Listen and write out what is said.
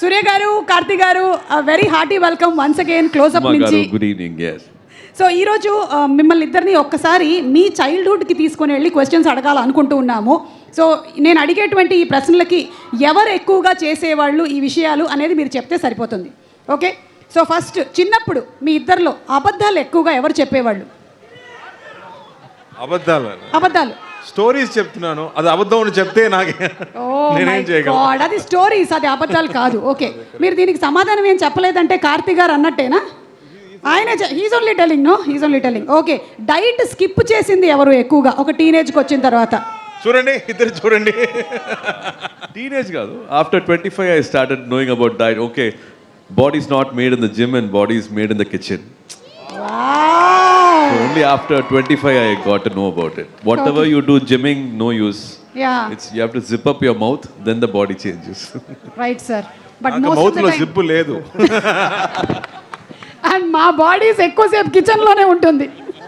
సూర్య గారు, కార్తీ గారు, very hearty welcome once again close up నుంచి. Good evening. సో ఈరోజు మిమ్మల్ని ఇద్దరిని ఒక్కసారి మీ చైల్డ్హుడ్కి తీసుకొని వెళ్ళి క్వశ్చన్స్ అడగాలనుకుంటూ ఉన్నాము. సో నేను అడిగేటువంటి ఈ ప్రశ్నలకి ఎవరు ఎక్కువగా చేసేవాళ్ళు ఈ విషయాలు అనేది మీరు చెప్తే సరిపోతుంది. ఓకే, సో ఫస్ట్ చిన్నప్పుడు మీ ఇద్దరిలో అబద్ధాలు ఎక్కువగా ఎవరు చెప్పేవాళ్ళు? అబద్ధాలు స్టోరీస్ చెప్తున్నాను, అది అబద్ధం అని చెప్తే నాకే నేనేం చేయగలను? అది స్టోరీస్, అది అబద్ధాలు కాదు. ఓకే, మీరు దీనికి సమాధానం ఏం చెప్పలేదంటే కార్తీ గారు అన్నట్టేనా? ఆయన he's only telling. Okay, diet skip చేసింది ఎవరు ఎక్కువగా ఒక టీనేజ్కి వచ్చిన తర్వాత? చూడండి, ఇద్దరు చూడండి. టీనేజ్ కాదు, after 25 I started knowing about diet. Okay, body is not made in the gym and body is made in the kitchen. So only after 25 I got to know about it. Whatever you do gymming, no use. Yeah. You have to zip up your mouth, then the body changes. Right, sir. But నాకు most of mouth the లో time, zip లేదు. and మా bodies ఎక్కువసేపు కిచెన్లోనే ఉంటుంది.